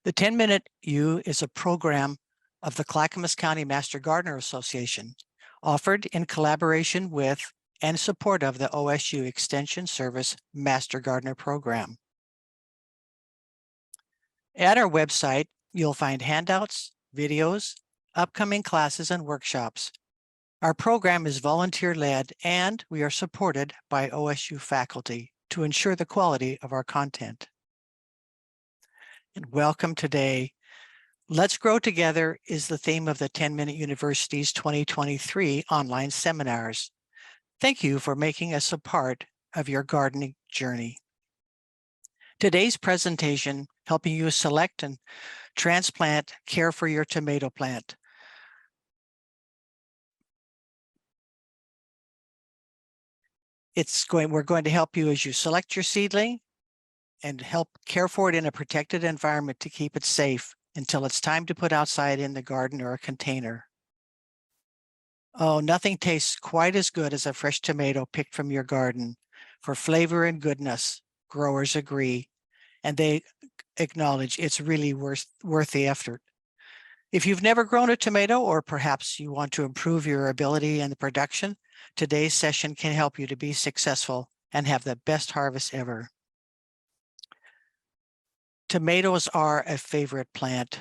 The 10-Minute U is a program of the Clackamas County Master Gardener Association, offered in collaboration with and support of the OSU Extension Service Master Gardener Program. At our website, you'll find handouts, videos, upcoming classes, and workshops. Our program is volunteer-led, and we are supported by OSU faculty to ensure the quality of our content. And welcome today. Let's Grow Together is the theme of the 10-Minute University's 2023 online seminars. Thank you for making us a part of your gardening journey. Today's presentation, helping you select and transplant, care for your tomato plant. We're going to help you as you select your seedling and help care for it in a protected environment to keep it safe until it's time to put outside in the garden or a container. Oh, nothing tastes quite as good as a fresh tomato picked from your garden. For flavor and goodness, growers agree, and they acknowledge it's really worth the effort. If you've never grown a tomato, or perhaps you want to improve your ability in the production, today's session can help you to be successful and have the best harvest ever. Tomatoes are a favorite plant.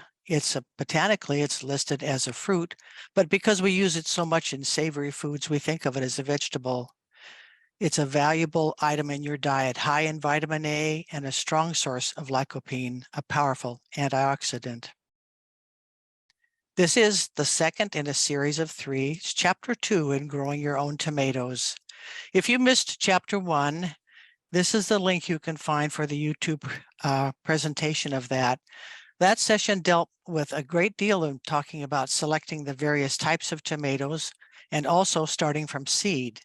Botanically, it's listed as a fruit, but because we use it so much in savory foods, we think of it as a vegetable. It's a valuable item in your diet, high in vitamin A and a strong source of lycopene, a powerful antioxidant. This is the second in a series of 3. It's chapter 2 in growing your own tomatoes. If you missed chapter 1, this is the link you can find for the YouTube presentation of that. That session dealt with a great deal of talking about selecting the various types of tomatoes and also starting from seed.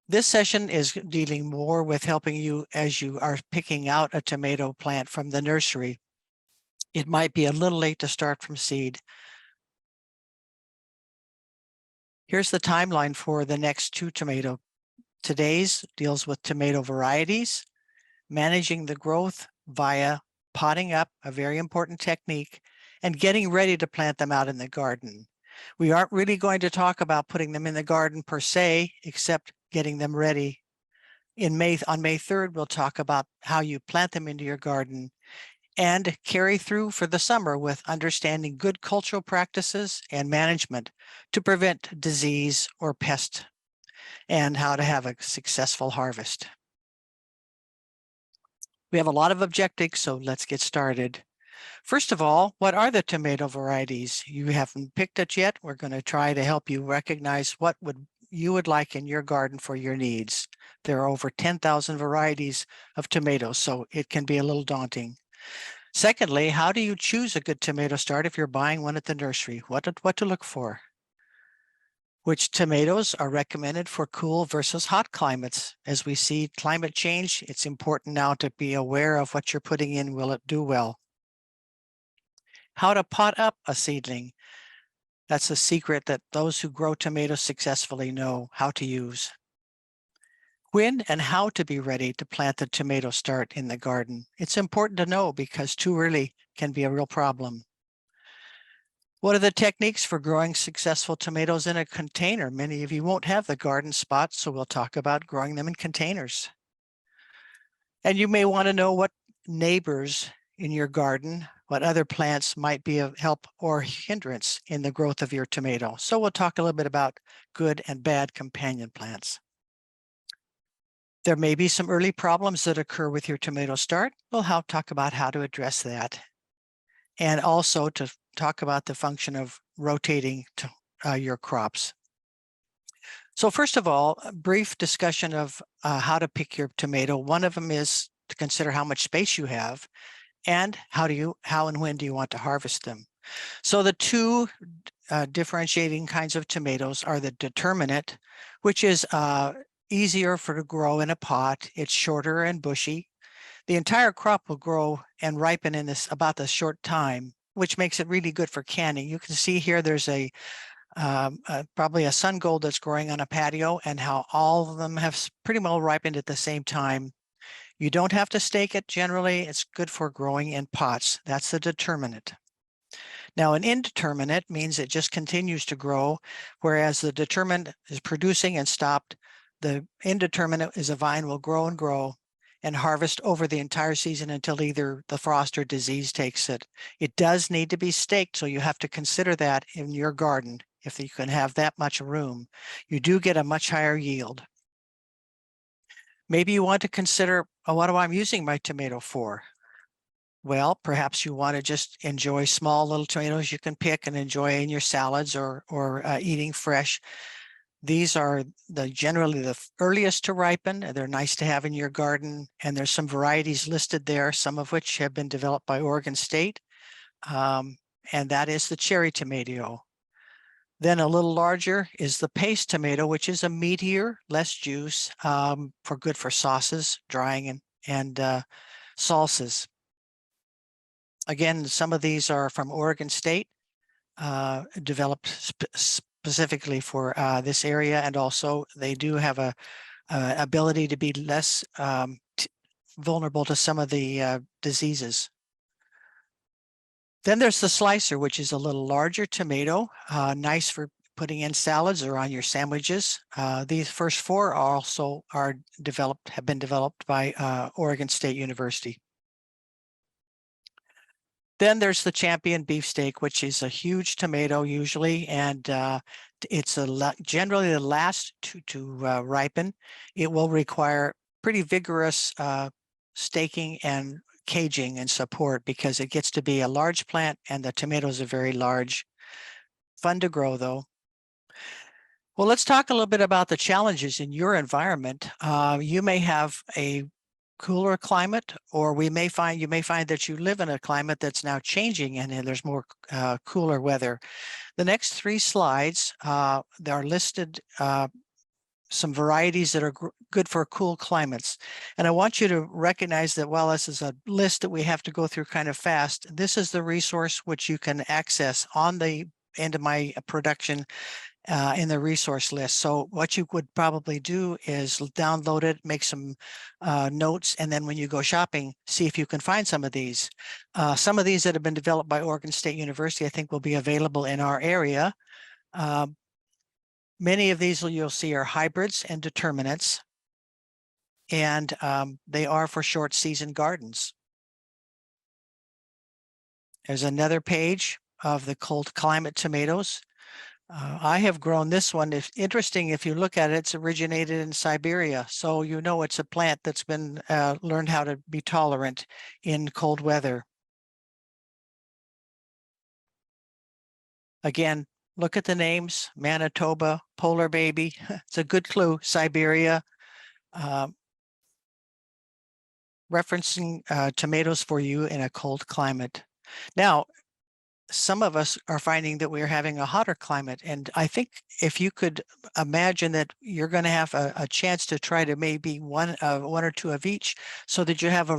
This session is dealing more with helping you as you are picking out a tomato plant from the nursery. It might be a little late to start from seed. Here's the timeline for the next 2 tomato. Today's deals with tomato varieties, managing the growth via potting up, a very important technique, and getting ready to plant them out in the garden. We aren't really going to talk about putting them in the garden per se, except getting them ready. On May 3rd, we'll talk about how you plant them into your garden and carry through for the summer with understanding good cultural practices and management to prevent disease or pest, and how to have a successful harvest. We have a lot of objectives, so let's get started. First of all, what are the tomato varieties? You haven't picked it yet. We're going to try to help you recognize what you would like in your garden for your needs. There are over 10,000 varieties of tomatoes, so it can be a little daunting. Secondly, how do you choose a good tomato start if you're buying one at the nursery? What to look for? Which tomatoes are recommended for cool versus hot climates? As we see climate change, it's important now to be aware of what you're putting in. Will it do well? How to pot up a seedling. That's a secret that those who grow tomatoes successfully know how to use. When and how to be ready to plant the tomato start in the garden. It's important to know because too early can be a real problem. What are the techniques for growing successful tomatoes in a container? Many of you won't have the garden spot, so we'll talk about growing them in containers. And you may want to know what neighbors in your garden, what other plants might be of help or hindrance in the growth of your tomato. So we'll talk a little bit about good and bad companion plants. There may be some early problems that occur with your tomato start. We'll talk about how to address that. And also to talk about the function of rotating your crops. So first of all, a brief discussion of how to pick your tomato. One of them is to consider how much space you have and how and when do you want to harvest them. So the 2 differentiating kinds of tomatoes are the determinate, which is easier to grow in a pot. It's shorter and bushy. The entire crop will grow and ripen in about this short time, which makes it really good for canning. You can see here there's probably a sun gold that's growing on a patio, and how all of them have pretty well ripened at the same time. You don't have to stake it generally. It's good for growing in pots. That's the determinate. Now, an indeterminate means it just continues to grow, whereas the determinate is producing and stopped. The indeterminate is a vine will grow and harvest over the entire season until either the frost or disease takes it. It does need to be staked, so you have to consider that in your garden. If you can have that much room, you do get a much higher yield. Maybe you want to consider, what am I using my tomato for? Well, perhaps you want to just enjoy small little tomatoes you can pick and enjoy in your salads or eating fresh. These are generally the earliest to ripen. They're nice to have in your garden, and there's some varieties listed there, some of which have been developed by Oregon State, and that is the cherry tomato. Then a little larger is the paste tomato, which is a meatier, less juice, for good for sauces, drying and salsas. Again, some of these are from Oregon State, developed specifically for this area, and also they do have a ability to be less vulnerable to some of the diseases. Then there's the slicer, which is a little larger tomato, nice for putting in salads or on your sandwiches. These first four also have been developed by Oregon State University. Then there's the champion beefsteak, which is a huge tomato usually, and it's generally the last to ripen. It will require pretty vigorous staking and caging and support because it gets to be a large plant and the tomatoes are very large. Fun to grow though. Well, let's talk a little bit about the challenges in your environment. You may have a cooler climate, or you may find that you live in a climate that's now changing and there's more cooler weather. The next three slides, there are listed some varieties that are good for cool climates. And I want you to recognize that while this is a list that we have to go through kind of fast, this is the resource which you can access on the end of my production in the resource list. So what you would probably do is download it, make some notes, and then when you go shopping, see if you can find some of these. Some of these that have been developed by Oregon State University, I think will be available in our area. Many of these you'll see are hybrids and determinants, and they are for short season gardens. There's another page of the cold climate tomatoes. I have grown this one. It's interesting, if you look at it, it's originated in Siberia. So you know it's a plant that's been learned how to be tolerant in cold weather. Again, look at the names: Manitoba, Polar Baby. It's a good clue. Siberia. Referencing tomatoes for you in a cold climate. Now, some of us are finding that we're having a hotter climate. And I think if you could imagine that you're going to have a chance to try to maybe one or two of each, so that you have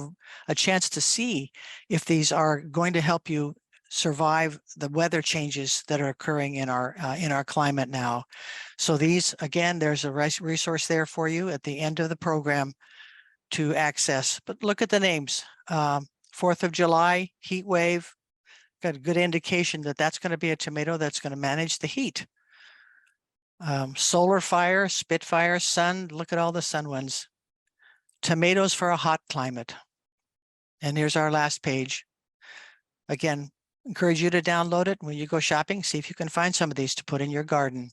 a chance to see if these are going to help you survive the weather changes that are occurring in our climate now. So these, again, there's a resource there for you at the end of the program to access. But look at the names: 4th of July, heat wave. Got a good indication that that's going to be a tomato that's going to manage the heat. Solar fire, Spitfire, sun. Look at all the sun ones. Tomatoes for a hot climate. And here's our last page. Again, encourage you to download it when you go shopping. See if you can find some of these to put in your garden.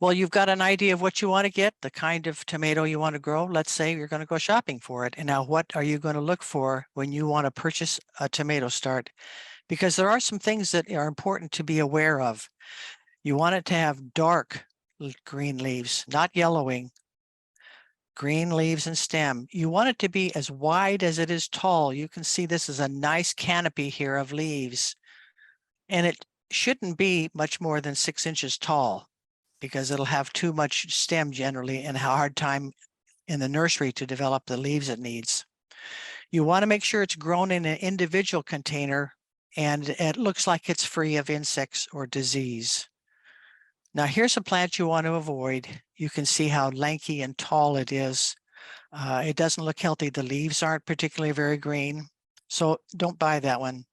Well, you've got an idea of what you want to get, the kind of tomato you want to grow. Let's say you're going to go shopping for it. And now what are you going to look for when you want to purchase a tomato start? Because there are some things that are important to be aware of. You want it to have dark green leaves, not yellowing. Green leaves and stem. You want it to be as wide as it is tall. You can see this is a nice canopy here of leaves. And it shouldn't be much more than 6 inches tall, because it'll have too much stem generally and a hard time in the nursery to develop the leaves it needs. You want to make sure it's grown in an individual container and it looks like it's free of insects or disease. Now here's a plant you want to avoid. You can see how lanky and tall it is. It doesn't look healthy. The leaves aren't particularly very green. So don't buy that one.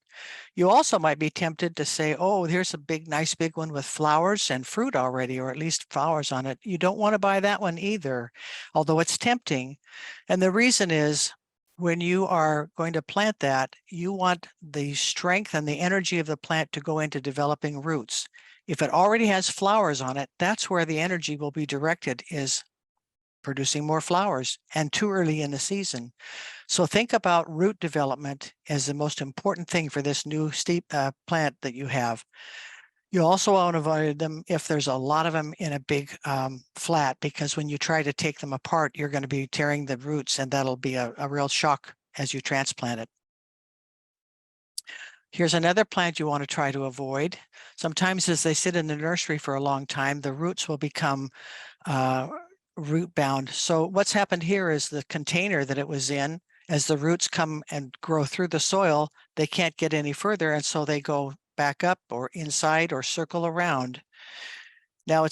You also might be tempted to say, oh, here's a nice big one with flowers and fruit already, or at least flowers on it. You don't want to buy that one either, although it's tempting. And the reason is when you are going to plant that, you want the strength and the energy of the plant to go into developing roots. If it already has flowers on it, that's where the energy will be directed, is producing more flowers, and too early in the season. So think about root development as the most important thing for this new plant that you have. You also want to avoid them if there's a lot of them in a big flat, because when you try to take them apart, you're going to be tearing the roots, and that'll be a real shock as you transplant it. Here's another plant you want to try to avoid. Sometimes as they sit in the nursery for a long time, the roots will become root bound. So what's happened here is the container that it was in, as the roots come and grow through the soil, they can't get any further, and so they go back up or inside or circle around. Now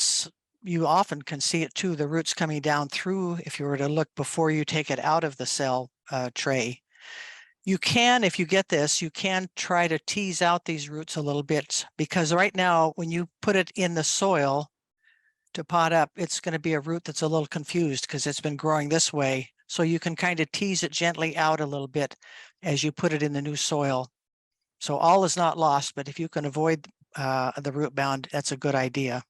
you often can see it too, the roots coming down through, if you were to look before you take it out of the cell tray. You can, if you get this, you can try to tease out these roots a little bit, because right now when you put it in the soil to pot up, it's going to be a root that's a little confused because it's been growing this way. So you can kind of tease it gently out a little bit as you put it in the new soil. So all is not lost, but if you can avoid the root bound, that's a good idea.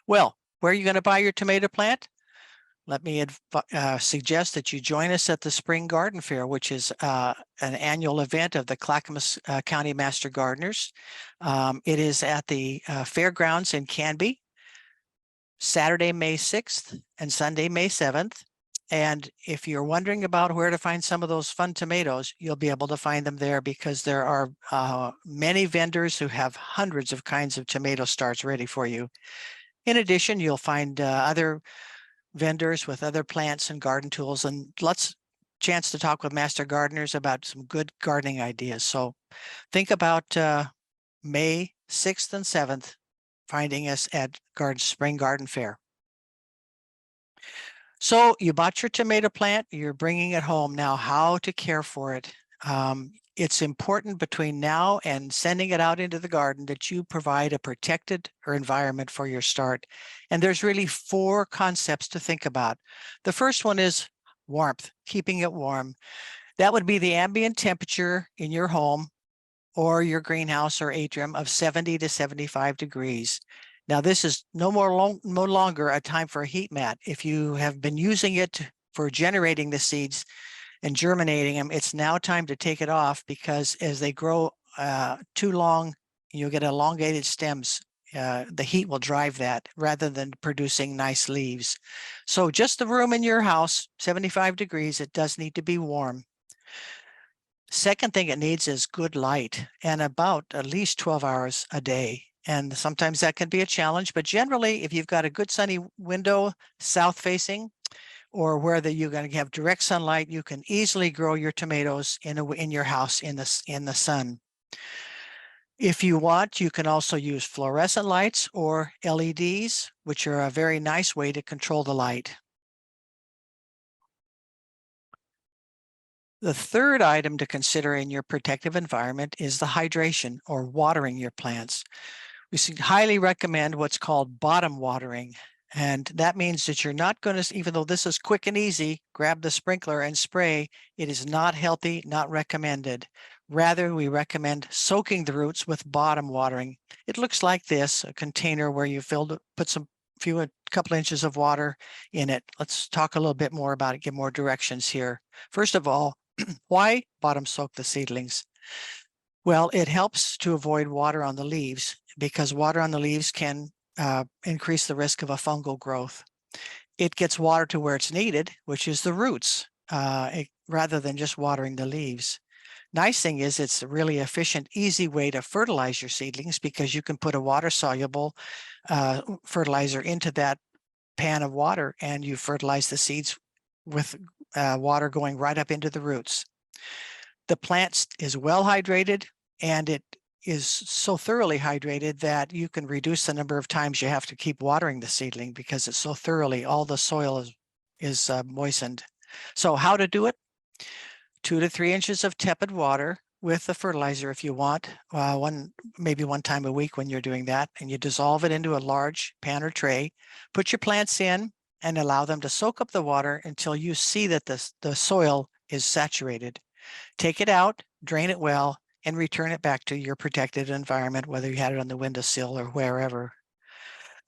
Well, where are you going to buy your tomato plant? Let me suggest that you join us at the Spring Garden Fair, which is an annual event of the Clackamas County Master Gardeners. It is at the fairgrounds in Canby, Saturday, May 6th and Sunday, May 7th. And if you're wondering about where to find some of those fun tomatoes, you'll be able to find them there, because there are many vendors who have hundreds of kinds of tomato starts ready for you. In addition, you'll find other vendors with other plants and garden tools, and lots chance to talk with master gardeners about some good gardening ideas. So think about May 6th and 7th, finding us at Spring Garden Fair. So you bought your tomato plant, you're bringing it home. Now, how to care for it? It's important between now and sending it out into the garden that you provide a protected environment for your start. And there's really 4 concepts to think about. The first one is warmth, keeping it warm. That would be the ambient temperature in your home or your greenhouse or atrium of 70 to 75 degrees. Now, this is no longer a time for a heat mat. If you have been using it for generating the seeds and germinating them, it's now time to take it off, because as they grow too long, you'll get elongated stems. The heat will drive that rather than producing nice leaves. So just the room in your house, 75 degrees, it does need to be warm. Second thing it needs is good light, and about at least 12 hours a day. And sometimes that can be a challenge, but generally, if you've got a good sunny window, south facing, or where you're going to have direct sunlight, you can easily grow your tomatoes in your house in the sun. If you want, you can also use fluorescent lights or LEDs, which are a very nice way to control the light. The third item to consider in your protective environment is the hydration, or watering your plants. We highly recommend what's called bottom watering. And that means that you're not going to, even though this is quick and easy, grab the sprinkler and spray, it is not healthy, not recommended. Rather, we recommend soaking the roots with bottom watering. It looks like this, a container where you put a couple inches of water in it. Let's talk a little bit more about it, give more directions here. First of all, why bottom soak the seedlings? Well, it helps to avoid water on the leaves, because water on the leaves can increase the risk of a fungal growth. It gets water to where it's needed, which is the roots, rather than just watering the leaves. Nice thing is it's a really efficient, easy way to fertilize your seedlings, because you can put a water-soluble fertilizer into that pan of water, and you fertilize the seeds with water going right up into the roots. The plant is well hydrated, and it is so thoroughly hydrated that you can reduce the number of times you have to keep watering the seedling, because it's so thoroughly, all the soil is is moistened. So how to do it? 2 to 3 inches of tepid water with the fertilizer if you want, maybe one time a week when you're doing that, and you dissolve it into a large pan or tray, put your plants in and allow them to soak up the water until you see that the soil is saturated. Take it out, drain it well, and return it back to your protected environment, whether you had it on the windowsill or wherever.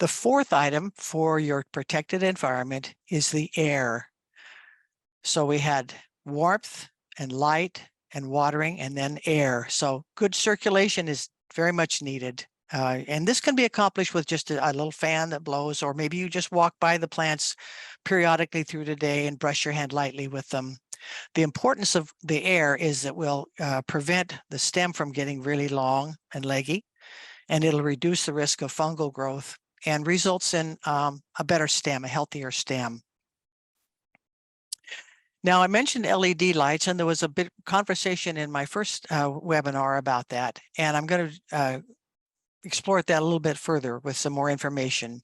The fourth item for your protected environment is the air. So we had warmth and light and watering and then air. So good circulation is very much needed. And this can be accomplished with just a little fan that blows, or maybe you just walk by the plants periodically through the day and brush your hand lightly with them. The importance of the air is it will prevent the stem from getting really long and leggy, and it'll reduce the risk of fungal growth and results in a better stem, a healthier stem. Now, I mentioned LED lights, and there was a bit conversation in my first webinar about that, and I'm going to explore that a little bit further with some more information.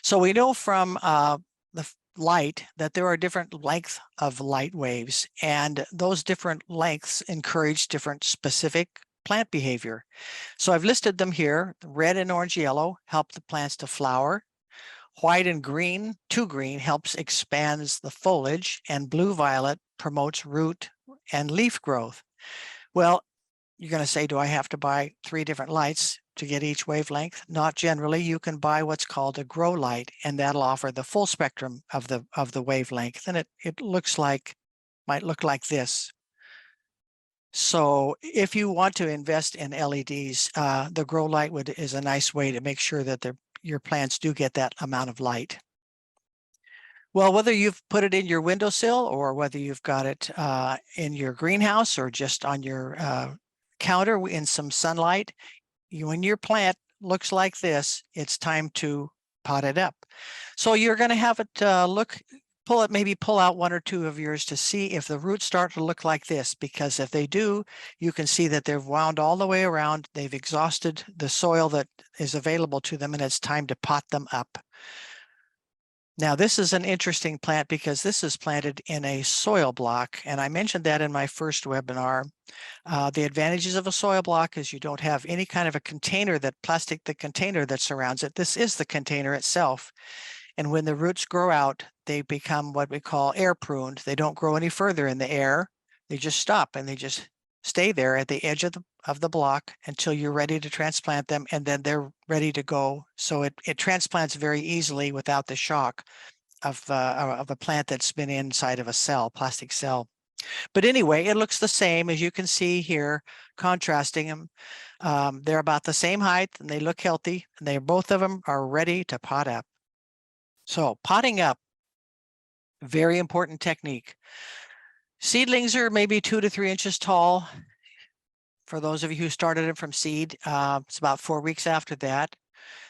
So we know from the light that there are different lengths of light waves, and those different lengths encourage different specific plant behavior. So I've listed them here. Red and orange yellow help the plants to flower. White and green, too green, helps expands the foliage, and blue violet promotes root and leaf growth. Well, you're going to say, do I have to buy 3 different lights to get each wavelength? Not generally. You can buy what's called a grow light, and that'll offer the full spectrum of the wavelength. And it might look like this. So if you want to invest in LEDs, the grow light is a nice way to make sure that your plants do get that amount of light. Well, whether you've put it in your windowsill or whether you've got it in your greenhouse or just on your counter in some sunlight, when your plant looks like this, it's time to pot it up. So you're going to have it maybe pull out 1 or 2 of yours to see if the roots start to look like this, because if they do, you can see that they've wound all the way around. They've exhausted the soil that is available to them, and it's time to pot them up. Now, this is an interesting plant because this is planted in a soil block, and I mentioned that in my first webinar. The advantages of a soil block is you don't have any kind of a container, the container that surrounds it. This is the container itself. And when the roots grow out, they become what we call air pruned. They don't grow any further in the air. They just stop and they just stay there at the edge of the block until you're ready to transplant them, and then they're ready to go. So it transplants very easily without the shock of a plant that's been inside of a plastic cell. But anyway, it looks the same, as you can see here, contrasting them. They're about the same height and they look healthy, and both of them are ready to pot up. So potting up, very important technique. Seedlings are maybe 2 to 3 inches tall. For those of you who started it from seed, it's about 4 weeks after that.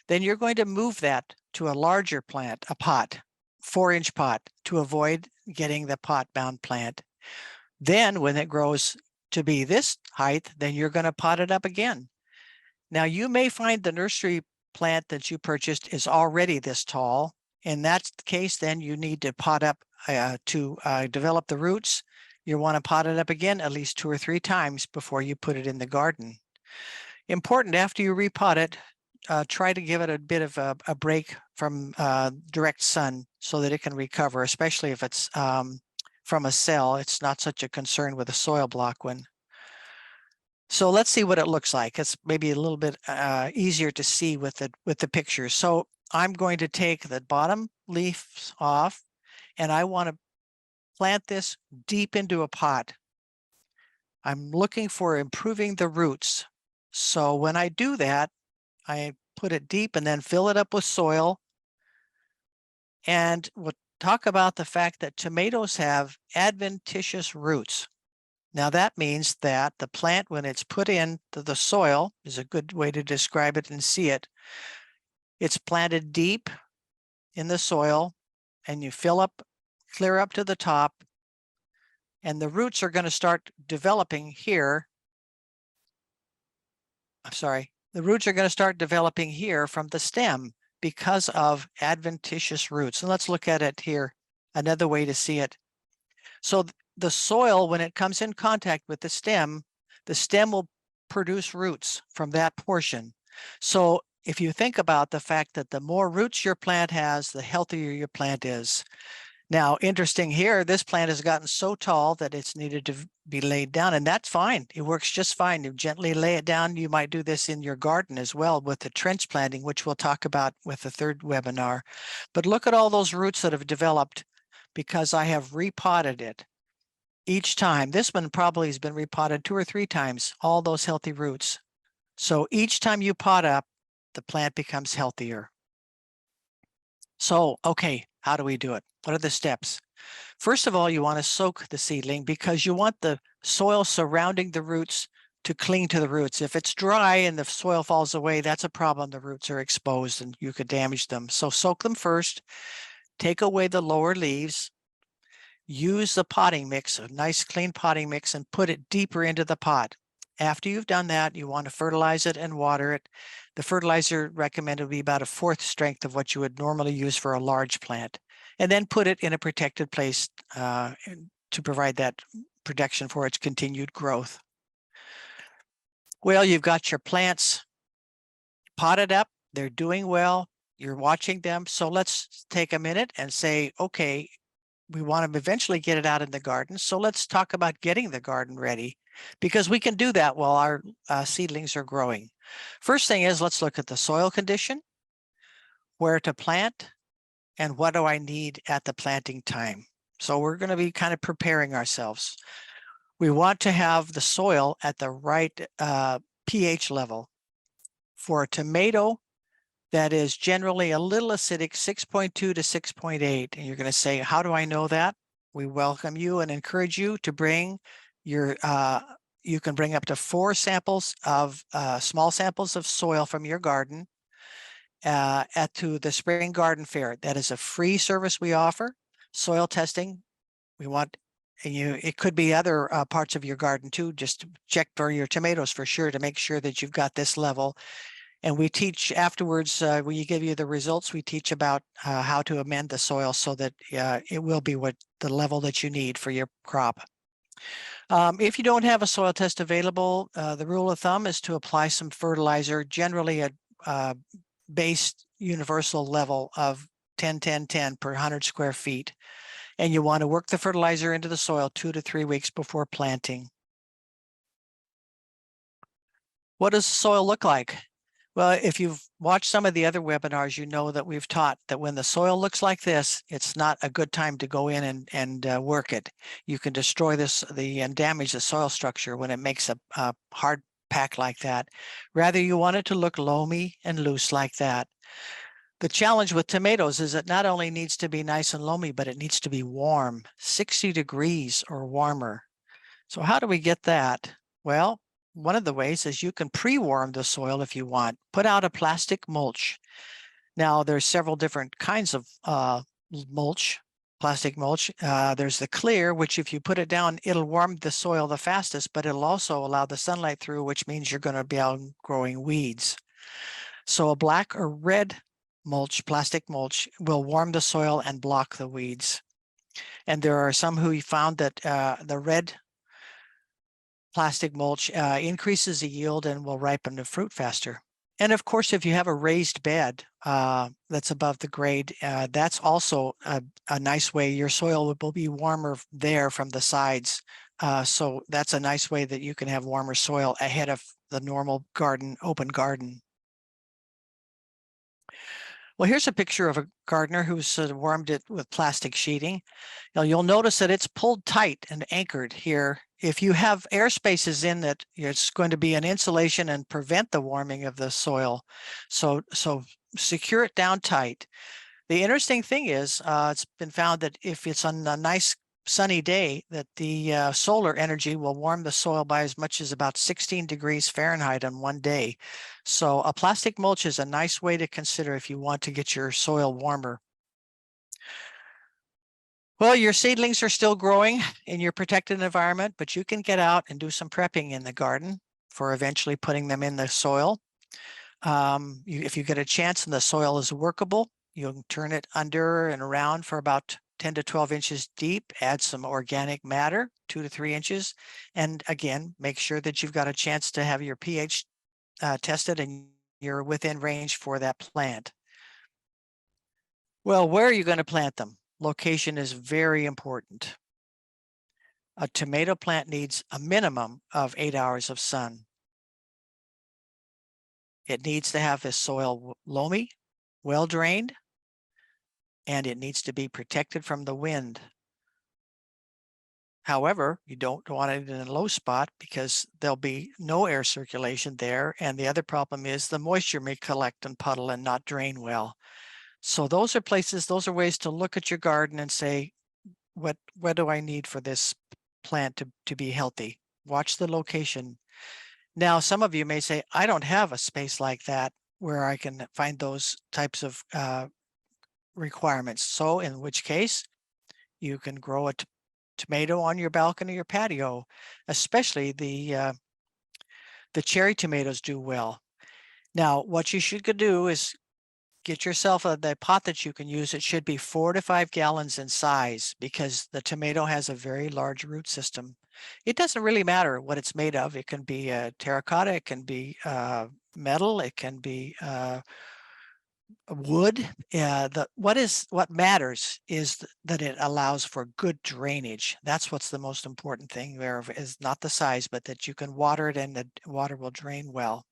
Then you're going to move that to a larger plant, a pot, 4-inch pot, to avoid getting the pot-bound plant. Then when it grows to be this height, then you're going to pot it up again. Now, you may find the nursery plant that you purchased is already this tall. In that case, then you need to pot up to develop the roots. You want to pot it up again at least 2 or 3 times before you put it in the garden. Important, after you repot it, try to give it a bit of a break from direct sun so that it can recover, especially if it's from a cell. It's not such a concern with a soil block one. So let's see what it looks like. It's maybe a little bit easier to see with the pictures. So I'm going to take the bottom leaves off, and I want to plant this deep into a pot. I'm looking for improving the roots. So when I do that, I put it deep and then fill it up with soil. And we'll talk about the fact that tomatoes have adventitious roots. Now that means that the plant, when it's put into the soil, is a good way to describe it and see it. It's planted deep in the soil, and you clear up to the top, and the roots are going to start developing here. I'm sorry, the roots are going to start developing here from the stem because of adventitious roots. And let's look at it here another way to see it. So the soil, when it comes in contact with the stem will produce roots from that portion. So if you think about the fact that the more roots your plant has, the healthier your plant is. Now, interesting here, this plant has gotten so tall that it's needed to be laid down, and that's fine. It works just fine. You gently lay it down. You might do this in your garden as well with the transplanting, which we'll talk about with the third webinar. But look at all those roots that have developed because I have repotted it each time. This one probably has been repotted 2 or 3 times, all those healthy roots. So each time you pot up, the plant becomes healthier. So, okay, how do we do it? What are the steps? First of all, you want to soak the seedling because you want the soil surrounding the roots to cling to the roots. If it's dry and the soil falls away, that's a problem. The roots are exposed and you could damage them. So soak them first, take away the lower leaves, use the potting mix, a nice clean potting mix, and put it deeper into the pot. After you've done that, you want to fertilize it and water it. The fertilizer recommended would be about a 1/4 strength of what you would normally use for a large plant. And then put it in a protected place to provide that protection for its continued growth. Well, you've got your plants potted up. They're doing well. You're watching them. So let's take a minute and say, okay, we want to eventually get it out in the garden. So let's talk about getting the garden ready, because we can do that while our seedlings are growing. First thing is, let's look at the soil condition, where to plant, and what do I need at the planting time. So we're going to be kind of preparing ourselves. We want to have the soil at the right pH level. For a tomato, that is generally a little acidic, 6.2 to 6.8. And you're going to say, how do I know that? We welcome you and encourage you to bring your, you can bring up to 4 samples of, small samples of soil from your garden to the Spring Garden Fair. That is a free service we offer. Soil testing, we want, and it could be other parts of your garden too, just to check for your tomatoes for sure to make sure that you've got this level. And we teach afterwards, we give you the results, we teach about how to amend the soil so that it will be what the level that you need for your crop. If you don't have a soil test available, the rule of thumb is to apply some fertilizer, generally a base universal level of 10-10-10 per 100 square feet. And you want to work the fertilizer into the soil 2 to 3 weeks before planting. What does the soil look like? Well, if you've watched some of the other webinars, you know that we've taught that when the soil looks like this, it's not a good time to go in and work it. You can destroy and damage the soil structure when it makes a hard pack like that. Rather, you want it to look loamy and loose like that. The challenge with tomatoes is it not only needs to be nice and loamy, but it needs to be warm, 60 degrees or warmer. So how do we get that? Well, one of the ways is you can pre-warm the soil if you want. Put out a plastic mulch. Now, there's several different kinds of mulch, plastic mulch. There's the clear, which if you put it down, it'll warm the soil the fastest, but it'll also allow the sunlight through, which means you're going to be outgrowing weeds. So a black or red mulch, plastic mulch, will warm the soil and block the weeds. And there are some who found that the red plastic mulch increases the yield and will ripen the fruit faster. And of course, if you have a raised bed that's above the grade, that's also a nice way. Your soil will be warmer there from the sides. So that's a nice way that you can have warmer soil ahead of the normal garden, open garden. Well, here's a picture of a gardener who's warmed it with plastic sheeting. Now, you'll notice that it's pulled tight and anchored here. If you have air spaces in it, it's going to be an insulation and prevent the warming of the soil. So secure it down tight. The interesting thing is, it's been found that if it's on a nice sunny day, that the solar energy will warm the soil by as much as about 16 degrees Fahrenheit on one day. So a plastic mulch is a nice way to consider if you want to get your soil warmer. Well, your seedlings are still growing in your protected environment, but you can get out and do some prepping in the garden for eventually putting them in the soil. If you get a chance and the soil is workable, you can turn it under and around for about 10 to 12 inches deep. Add some organic matter, 2 to 3 inches. And again, make sure that you've got a chance to have your pH tested and you're within range for that plant. Well, where are you going to plant them? Location is very important. A tomato plant needs a minimum of 8 hours of sun. It needs to have the soil loamy, well drained, and it needs to be protected from the wind. However, you don't want it in a low spot because there'll be no air circulation there. And the other problem is the moisture may collect and puddle and not drain well. So those are ways to look at your garden and say, what do I need for this plant to be healthy? Watch the location. Now, some of you may say, I don't have a space like that where I can find those types of requirements. So in which case, you can grow a tomato on your balcony or patio, especially the cherry tomatoes do well. Now, what you should do is get yourself the pot that you can use. It should be 4 to 5 gallons in size because the tomato has a very large root system. It doesn't really matter what it's made of. It can be terracotta, it can be metal, it can be wood. What matters is that it allows for good drainage. That's what's the most important thing there is not the size, but that you can water it and the water will drain well.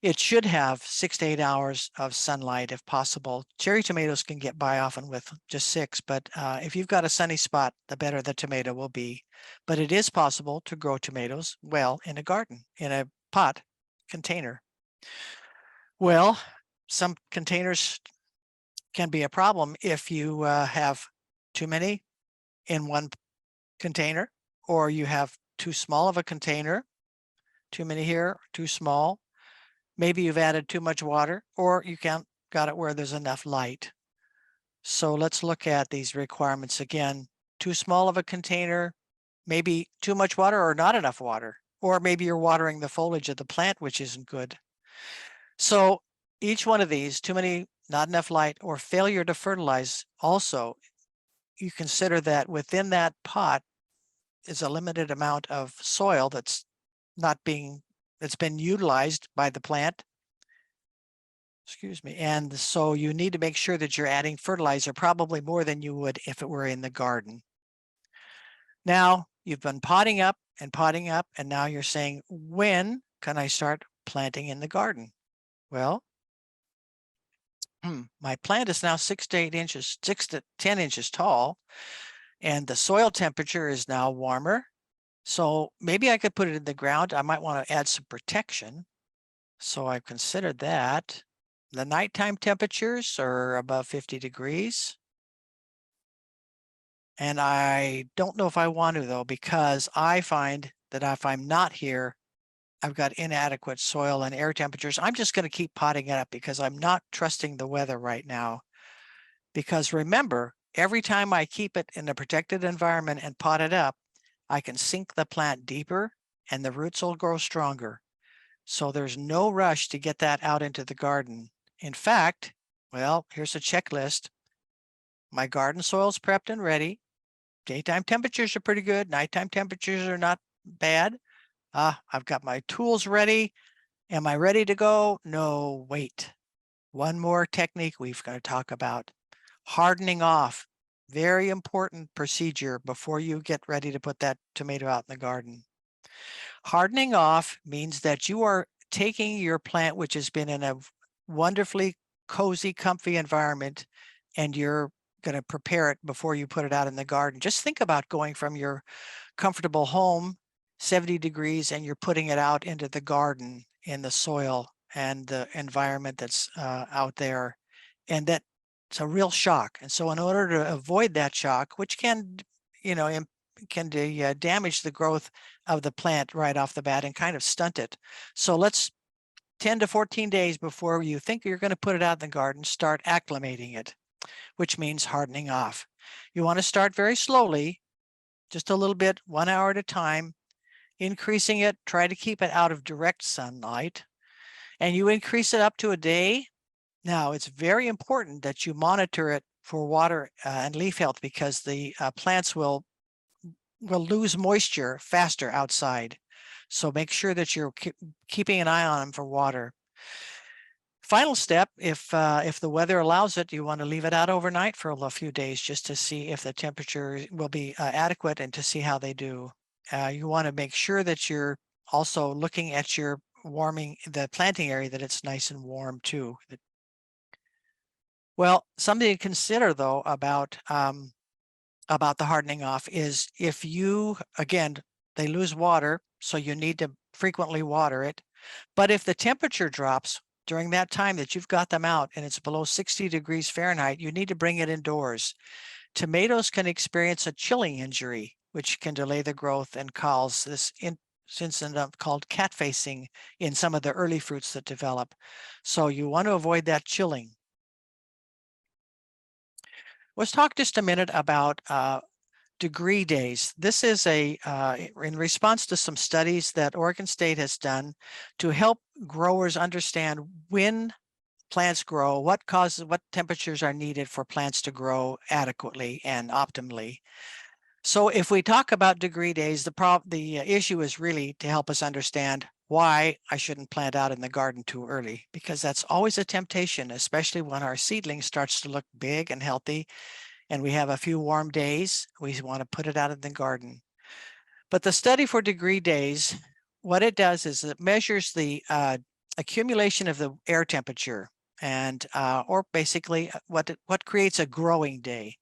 It should have 6 to 8 hours of sunlight if possible. Cherry tomatoes can get by often with just 6, but if you've got a sunny spot, the better the tomato will be. But it is possible to grow tomatoes well in a garden, in a pot container. Well, some containers can be a problem if you have too many in one container, or you have too small of a container, too many here, too small. Maybe you've added too much water, or you can't got it where there's enough light. So let's look at these requirements again. Too small of a container, maybe too much water or not enough water, or maybe you're watering the foliage of the plant, which isn't good. So each one of these, too many, not enough light, or failure to fertilize, also, you consider that within that pot is a limited amount of soil that's been utilized by the plant. Excuse me. And so you need to make sure that you're adding fertilizer, probably more than you would if it were in the garden. Now you've been potting up, and now you're saying, when can I start planting in the garden? Well, my plant is now 6 to 10 inches tall, and the soil temperature is now warmer. So maybe I could put it in the ground. I might want to add some protection. So I've considered that. The nighttime temperatures are above 50 degrees. And I don't know if I want to, though, because I find that if I'm not here, I've got inadequate soil and air temperatures. I'm just going to keep potting it up because I'm not trusting the weather right now. Because remember, every time I keep it in a protected environment and pot it up, I can sink the plant deeper and the roots will grow stronger. So there's no rush to get that out into the garden. In fact, well, here's a checklist. My garden soil's prepped and ready. Daytime temperatures are pretty good. Nighttime temperatures are not bad. I've got my tools ready. Am I ready to go? No, wait. One more technique we've got to talk about. Hardening off. Very important procedure before you get ready to put that tomato out in the garden. Hardening off means that you are taking your plant, which has been in a wonderfully cozy, comfy environment, and you're going to prepare it before you put it out in the garden. Just think about going from your comfortable home, 70 degrees, and you're putting it out into the garden in the soil and the environment that's out there. And that's a real shock. And so in order to avoid that shock, which can, damage the growth of the plant right off the bat and kind of stunt it. So let's 10 to 14 days before you think you're going to put it out in the garden, start acclimating it, which means hardening off. You want to start very slowly, just a little bit, 1 hour at a time, increasing it, try to keep it out of direct sunlight, and you increase it up to a day. Now, it's very important that you monitor it for water and leaf health because the plants will lose moisture faster outside. So make sure that you're keeping an eye on them for water. Final step, if the weather allows it, you want to leave it out overnight for a few days just to see if the temperature will be adequate and to see how they do. You want to make sure that you're also looking at your warming, the planting area, that it's nice and warm too. Well, something to consider though about the hardening off is if you, again, they lose water, so you need to frequently water it. But if the temperature drops during that time that you've got them out and it's below 60 degrees Fahrenheit, you need to bring it indoors. Tomatoes can experience a chilling injury, which can delay the growth and cause this incident called cat facing in some of the early fruits that develop. So you want to avoid that chilling. Let's talk just a minute about degree days. This is in response to some studies that Oregon State has done to help growers understand when plants grow, what temperatures are needed for plants to grow adequately and optimally. So if we talk about degree days, the issue is really to help us understand why I shouldn't plant out in the garden too early, because that's always a temptation, especially when our seedling starts to look big and healthy and we have a few warm days, we want to put it out in the garden. But the study for degree days, what it does is it measures the accumulation of the air temperature and or basically what creates a growing day.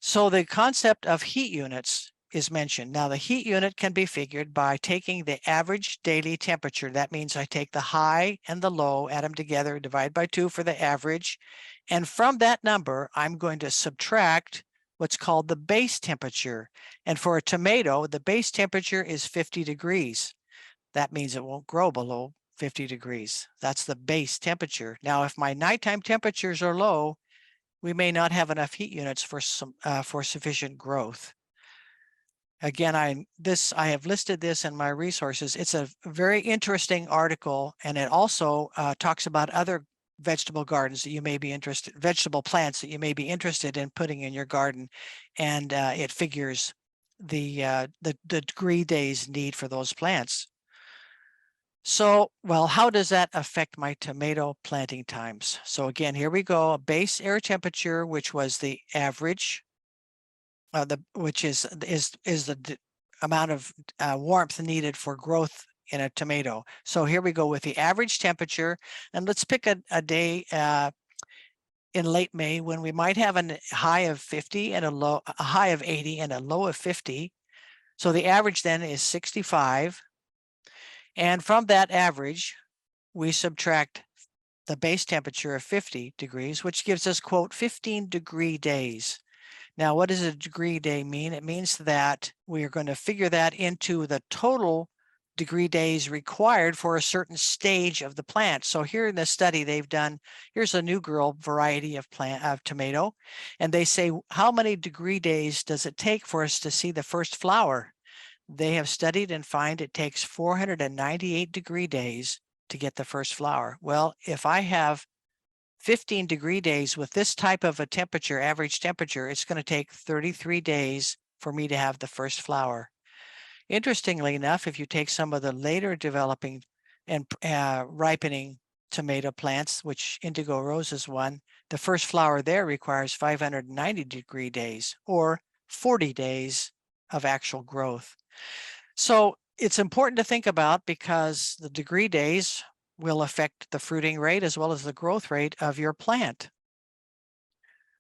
So the concept of heat units is mentioned. Now the heat unit can be figured by taking the average daily temperature. That means I take the high and the low, add them together, divide by 2 for the average. And from that number, I'm going to subtract what's called the base temperature. And for a tomato, the base temperature is 50 degrees. That means it won't grow below 50 degrees. That's the base temperature. Now, if my nighttime temperatures are low, we may not have enough heat units for sufficient growth. Again, I have listed this in my resources. It's a very interesting article, and it also talks about other vegetable gardens that you may be interested, vegetable plants that you may be interested in putting in your garden, and it figures the degree days need for those plants. So, well, how does that affect my tomato planting times? So again, here we go, a base air temperature, which was the average, which is the amount of warmth needed for growth in a tomato. So here we go with the average temperature, and let's pick a day in late May when we might have a high of 50 and a high of 80 and a low of 50. So the average then is 65. And from that average, we subtract the base temperature of 50 degrees, which gives us, quote, 15 degree days. Now, what does a degree day mean? It means that we are going to figure that into the total degree days required for a certain stage of the plant. So here in this study they've done, here's a new girl variety of tomato, and they say, how many degree days does it take for us to see the first flower? They have studied and find it takes 498 degree days to get the first flower. Well, if I have 15 degree days with this type of a temperature, average temperature, it's going to take 33 days for me to have the first flower. Interestingly enough, if you take some of the later developing and ripening tomato plants, which indigo rose is one, the first flower there requires 590 degree days or 40 days of actual growth. So it's important to think about because the degree days will affect the fruiting rate as well as the growth rate of your plant.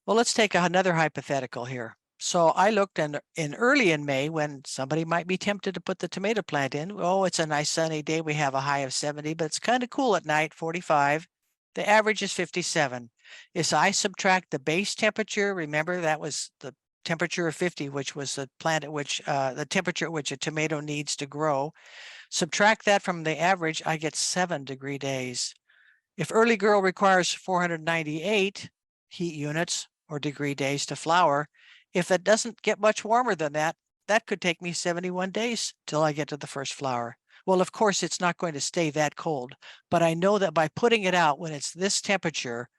Well, let's take another hypothetical here. So I looked in early in May when somebody might be tempted to put the tomato plant in. Oh, it's a nice sunny day. We have a high of 70, but it's kind of cool at night, 45. The average is 57. If I subtract the base temperature, remember that was the temperature of 50, which was the plant at which the temperature at which a tomato needs to grow. Subtract that from the average, I get 7 degree days. If early girl requires 498 heat units or degree days to flower, if it doesn't get much warmer than that, that could take me 71 days till I get to the first flower. Well, of course, it's not going to stay that cold, but I know that by putting it out when it's this temperature,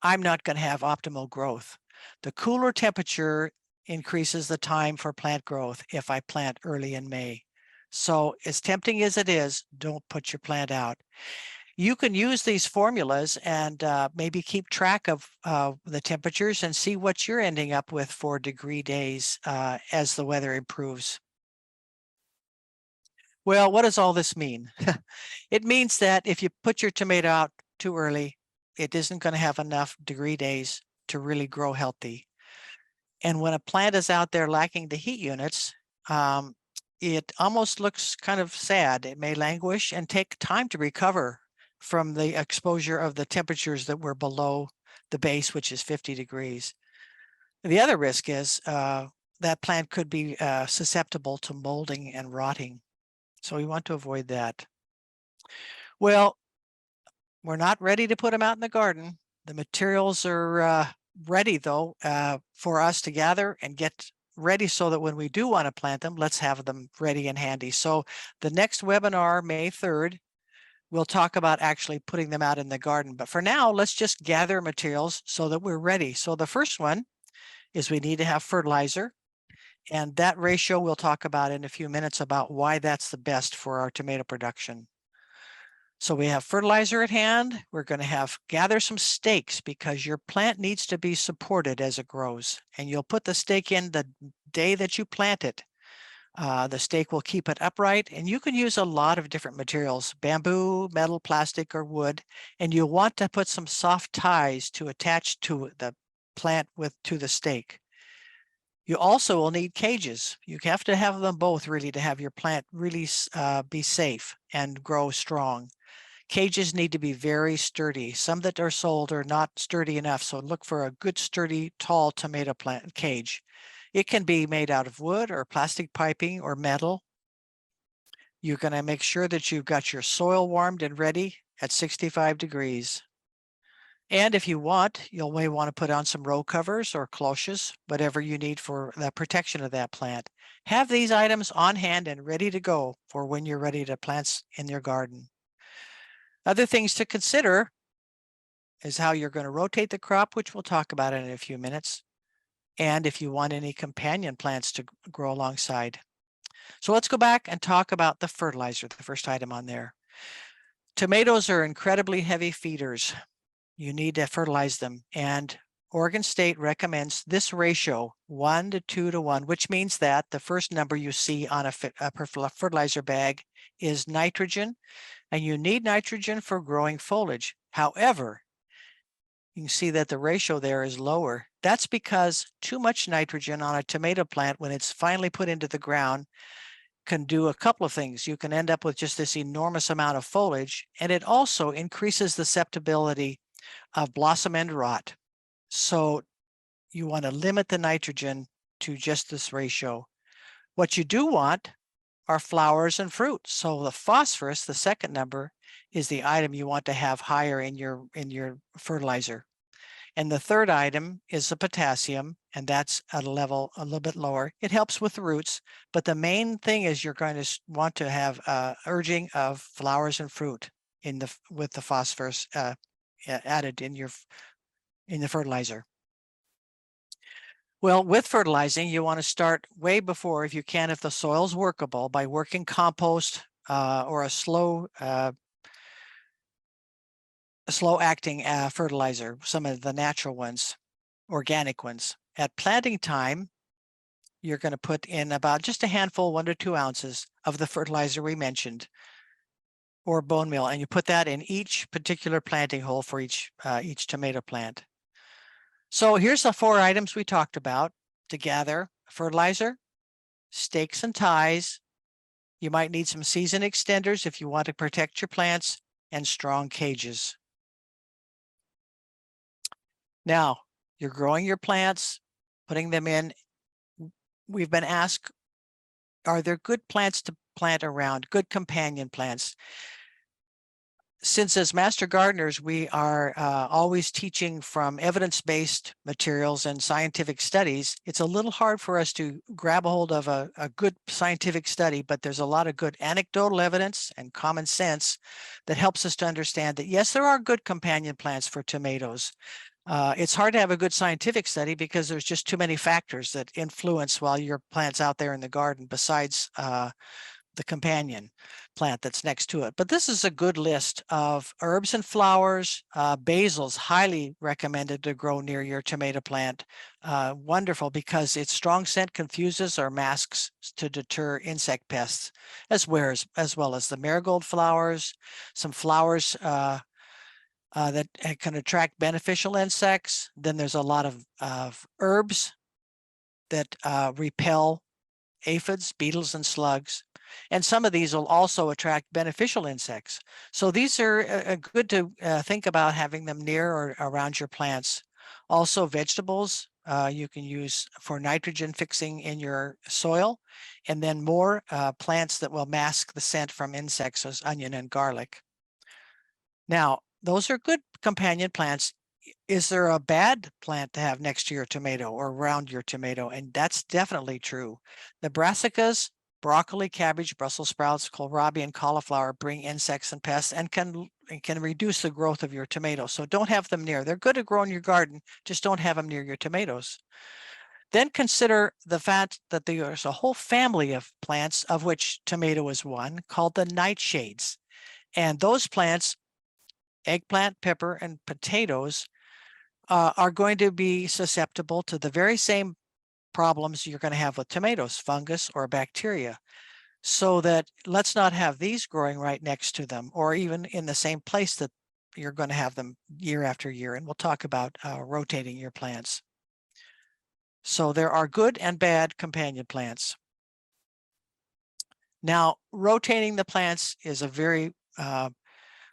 I'm not going to have optimal growth. The cooler temperature increases the time for plant growth if I plant early in May. So as tempting as it is, don't put your plant out. You can use these formulas and maybe keep track of the temperatures and see what you're ending up with for degree days as the weather improves. Well, what does all this mean? It means that if you put your tomato out too early, it isn't going to have enough degree days to really grow healthy. And when a plant is out there lacking the heat units, it almost looks kind of sad. It may languish and take time to recover from the exposure of the temperatures that were below the base, which is 50 degrees. The other risk is that plant could be susceptible to molding and rotting. So we want to avoid that. Well, we're not ready to put them out in the garden. The materials are ready, though, for us to gather and get ready so that when we do want to plant them, let's have them ready and handy. So the next webinar, May 3rd, we'll talk about actually putting them out in the garden. But for now, let's just gather materials so that we're ready. So the first one is we need to have fertilizer. And that ratio we'll talk about in a few minutes about why that's the best for our tomato production. So we have fertilizer at hand. We're going to gather some stakes because your plant needs to be supported as it grows. And you'll put the stake in the day that you plant it. The stake will keep it upright, and you can use a lot of different materials, bamboo, metal, plastic, or wood. And you'll want to put some soft ties to attach to the plant to the stake. You also will need cages. You have to have them both really to have your plant really be safe and grow strong. Cages need to be very sturdy. Some that are sold are not sturdy enough, so look for a good, sturdy, tall tomato plant cage. It can be made out of wood or plastic piping or metal. You're going to make sure that you've got your soil warmed and ready at 65 degrees. And if you want, you may want to put on some row covers or cloches, whatever you need for the protection of that plant. Have these items on hand and ready to go for when you're ready to plant in your garden. Other things to consider is how you're going to rotate the crop, which we'll talk about in a few minutes, and if you want any companion plants to grow alongside. So let's go back and talk about the fertilizer, the first item on there. Tomatoes are incredibly heavy feeders. You need to fertilize them. And Oregon State recommends this ratio, 1 to 2 to 1, which means that the first number you see on a fertilizer bag is nitrogen, and you need nitrogen for growing foliage. However, you can see that the ratio there is lower. That's because too much nitrogen on a tomato plant, when it's finally put into the ground, can do a couple of things. You can end up with just this enormous amount of foliage, and it also increases the susceptibility of blossom end rot. So you want to limit the nitrogen to just this ratio. What you do want are flowers and fruit. So the phosphorus, the second number, is the item you want to have higher in your fertilizer. And the third item is the potassium, and that's at a level a little bit lower. It helps with the roots, but the main thing is you're going to want to have urging of flowers and fruit with the phosphorus added in the fertilizer. Well, with fertilizing, you want to start way before, if you can, if the soil's workable, by working compost or a slow acting fertilizer, some of the natural ones, organic ones. At planting time, you're going to put in about just a handful, 1 to 2 ounces of the fertilizer we mentioned, or bone meal, and you put that in each particular planting hole for each tomato plant. So here's the 4 items we talked about to gather: fertilizer, stakes and ties. You might need some season extenders if you want to protect your plants, and strong cages. Now, you're growing your plants, putting them in. We've been asked, are there good plants to plant around, good companion plants? Since as master gardeners, we are always teaching from evidence-based materials and scientific studies, it's a little hard for us to grab a hold of a good scientific study, but there's a lot of good anecdotal evidence and common sense that helps us to understand that, yes, there are good companion plants for tomatoes. It's hard to have a good scientific study because there's just too many factors that influence while your plant's out there in the garden besides the companion plant that's next to it. But this is a good list of herbs and flowers. Basil's highly recommended to grow near your tomato plant. Wonderful because its strong scent confuses or masks to deter insect pests, as well as the marigold flowers, some flowers that can attract beneficial insects. Then there's a lot of herbs that repel aphids, beetles, and slugs. And some of these will also attract beneficial insects. So these are good to think about having them near or around your plants. Also vegetables you can use for nitrogen fixing in your soil, and then more plants that will mask the scent from insects as onion and garlic. Now, those are good companion plants. Is there a bad plant to have next to your tomato or around your tomato? And that's definitely true. The brassicas, broccoli, cabbage, Brussels sprouts, kohlrabi, and cauliflower bring insects and pests and can reduce the growth of your tomatoes. So don't have them near. They're good to grow in your garden, just don't have them near your tomatoes. Then consider the fact that there's a whole family of plants, of which tomato is one, called the nightshades. And those plants, eggplant, pepper, and potatoes, are going to be susceptible to the very same problems you're going to have with tomatoes, fungus or bacteria. So that let's not have these growing right next to them or even in the same place that you're going to have them year after year. And we'll talk about rotating your plants. So there are good and bad companion plants. Now, rotating the plants is a very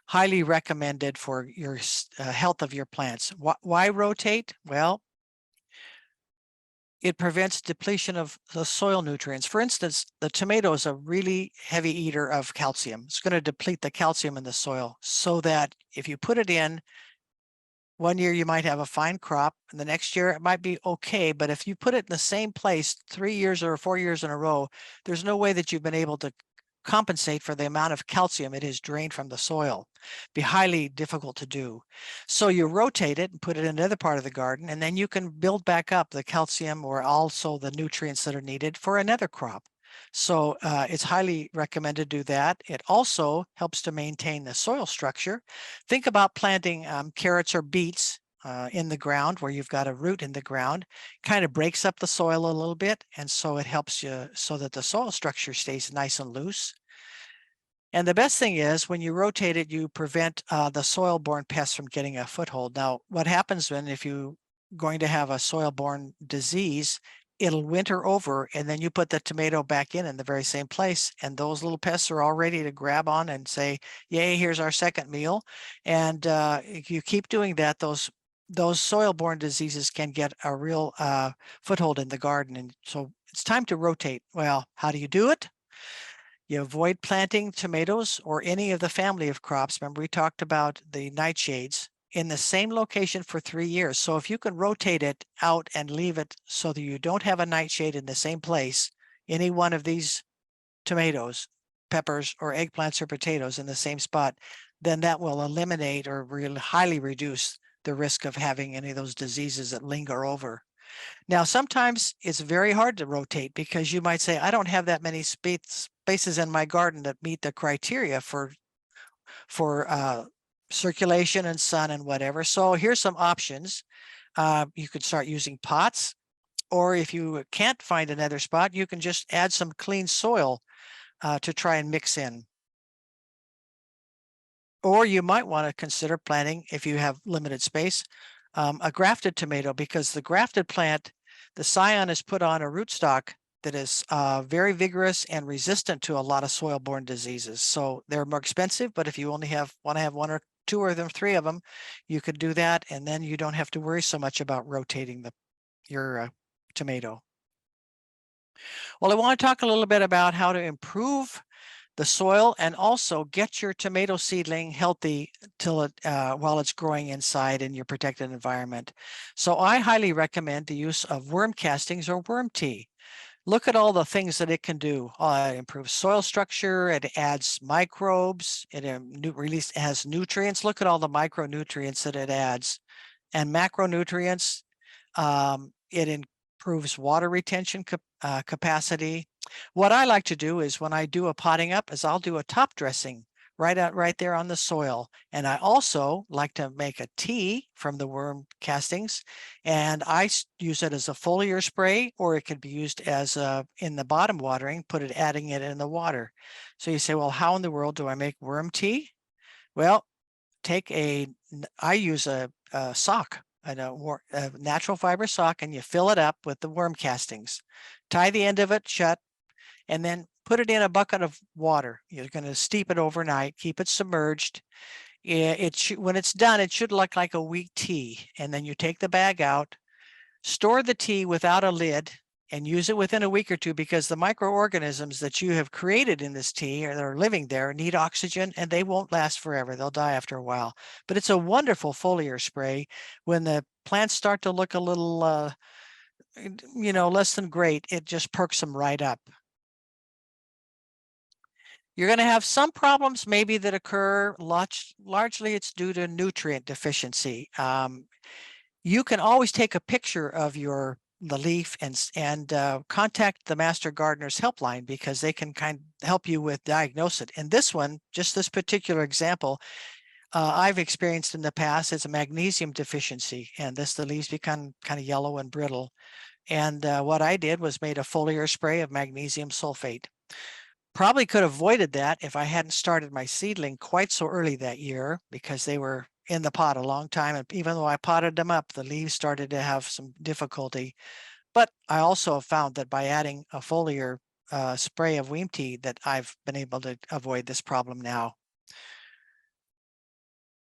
highly recommended for your health of your plants. Why rotate? Well, it prevents depletion of the soil nutrients. For instance, the tomato is a really heavy eater of calcium. It's going to deplete the calcium in the soil so that if you put it in, one year you might have a fine crop, and the next year it might be okay. But if you put it in the same place 3 years or 4 years in a row, there's no way that you've been able to compensate for the amount of calcium it has drained from the soil. Be highly difficult to do. So you rotate it and put it in another part of the garden, and then you can build back up the calcium or also the nutrients that are needed for another crop. So it's highly recommended to do that. It also helps to maintain the soil structure. Think about planting carrots or beets in the ground where you've got a root in the ground. Kind of breaks up the soil a little bit, and so it helps you so that the soil structure stays nice and loose. And the best thing is when you rotate it, you prevent the soil-borne pests from getting a foothold. Now, what happens if you're going to have a soil-borne disease, it'll winter over, and then you put the tomato back in the very same place, and those little pests are all ready to grab on and say, yay, here's our second meal. And if you keep doing that, those soil-borne diseases can get a real foothold in the garden. And so it's time to rotate. Well, how do you do it? You avoid planting tomatoes or any of the family of crops. Remember, we talked about the nightshades in the same location for 3 years. So if you can rotate it out and leave it so that you don't have a nightshade in the same place, any one of these tomatoes, peppers, or eggplants or potatoes in the same spot, then that will eliminate or really highly reduce the risk of having any of those diseases that linger over. Now, sometimes it's very hard to rotate because you might say, I don't have that many spaces in my garden that meet the criteria for circulation and sun and whatever. So here's some options. You could start using pots, or if you can't find another spot, you can just add some clean soil to try and mix in. Or you might want to consider planting, if you have limited space, a grafted tomato, because the grafted plant, the scion is put on a rootstock that is very vigorous and resistant to a lot of soil-borne diseases. So they're more expensive, but if you only want to have one or two or three of them, you could do that, and then you don't have to worry so much about rotating your tomato. Well, I want to talk a little bit about how to improve the soil and also get your tomato seedling healthy till while it's growing inside in your protected environment. So I highly recommend the use of worm castings or worm tea. Look at all the things that it can do. It improves soil structure, it adds microbes, it has nutrients. Look at all the micronutrients that it adds. and macronutrients. It improves water retention capacity. What I like to do is when I do a potting up is I'll do a top dressing right there on the soil. And I also like to make a tea from the worm castings, and I use it as a foliar spray, or it could be used as in the bottom watering, adding it in the water. So you say, well, how in the world do I make worm tea? Well, I use a sock, a natural fiber sock, and you fill it up with the worm castings. Tie the end of it shut, and then put it in a bucket of water. You're going to steep it overnight, keep it submerged. When it's done, it should look like a weak tea. And then you take the bag out, store the tea without a lid, and use it within a week or two, because the microorganisms that you have created in this tea or that are living there need oxygen, and they won't last forever. They'll die after a while. But it's a wonderful foliar spray. When the plants start to look a little, less than great, it just perks them right up. You're going to have some problems maybe that occur. Largely, it's due to nutrient deficiency. You can always take a picture of the leaf and contact the Master Gardener's helpline, because they can help you with diagnose it. And this one, just this particular example, I've experienced in the past, is a magnesium deficiency, and the leaves become kind of yellow and brittle. And what I did was made a foliar spray of magnesium sulfate. Probably could have avoided that if I hadn't started my seedling quite so early that year, because they were in the pot a long time. And even though I potted them up, the leaves started to have some difficulty. But I also found that by adding a foliar spray of Weem tea, that I've been able to avoid this problem now.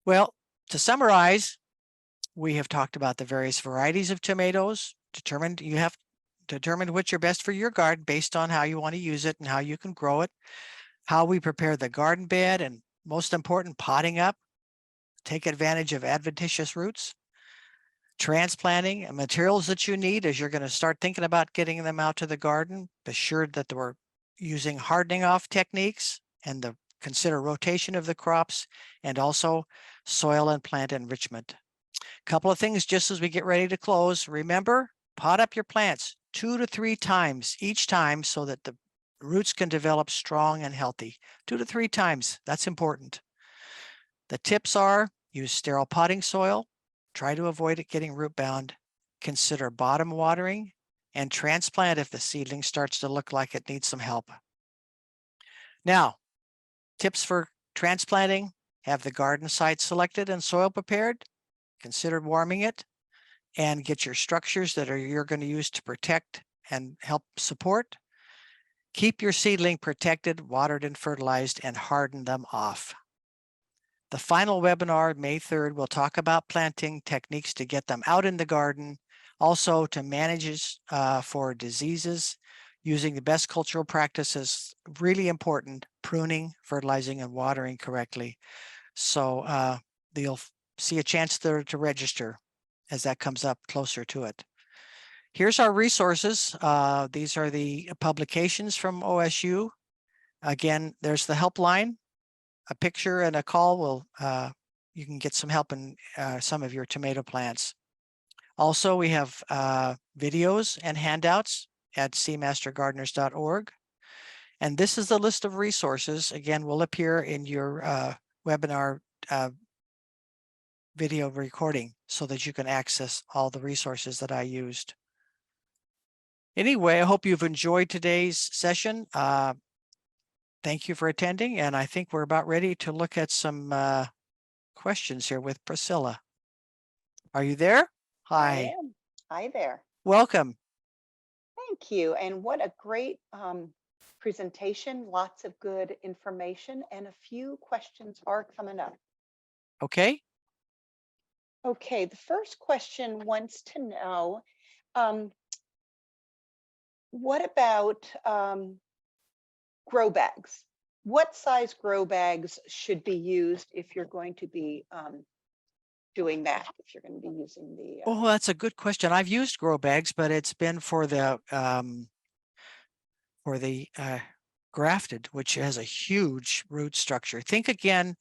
Well, to summarize, we have talked about the various varieties of tomatoes. You have determined which are best for your garden based on how you want to use it and how you can grow it, how we prepare the garden bed, and most important, potting up, take advantage of adventitious roots, transplanting, and materials that you need as you're going to start thinking about getting them out to the garden. Be sure that we're using hardening off techniques, and consider rotation of the crops, and also soil and plant enrichment. A couple of things just as we get ready to close. Remember, pot up your plants 2 to 3 times each time, so that the roots can develop strong and healthy. 2 to 3 times, that's important. The tips are: use sterile potting soil, try to avoid it getting root bound, consider bottom watering, and transplant if the seedling starts to look like it needs some help. Now, tips for transplanting: have the garden site selected and soil prepared, consider warming it, and get your structures that you're going to use to protect and help support. Keep your seedling protected, watered, and fertilized, and harden them off. The final webinar, May 3rd, will talk about planting techniques to get them out in the garden, also to manage for diseases, using the best cultural practices. Really important: pruning, fertilizing, and watering correctly. So you'll see a chance there to register as that comes up closer to it. Here's our resources. These are the publications from OSU. Again, there's the helpline. A picture and a call will, you can get some help in some of your tomato plants. Also, we have videos and handouts at cmastergardeners.org. And this is the list of resources. Again, will appear in your webinar video recording, so that you can access all the resources that I used. Anyway, I hope you've enjoyed today's session. Thank you for attending, and I think we're about ready to look at some questions here with Priscilla. Are you there? Hi. I am. Hi there. Welcome. Thank you. And what a great presentation. Lots of good information, and a few questions are coming up. Okay. Okay, the first question wants to know, what about grow bags? What size grow bags should be used if you're going to be doing that, if you're going to be using the Oh, that's a good question. I've used grow bags, but it's been for the grafted, which has a huge root structure. Think again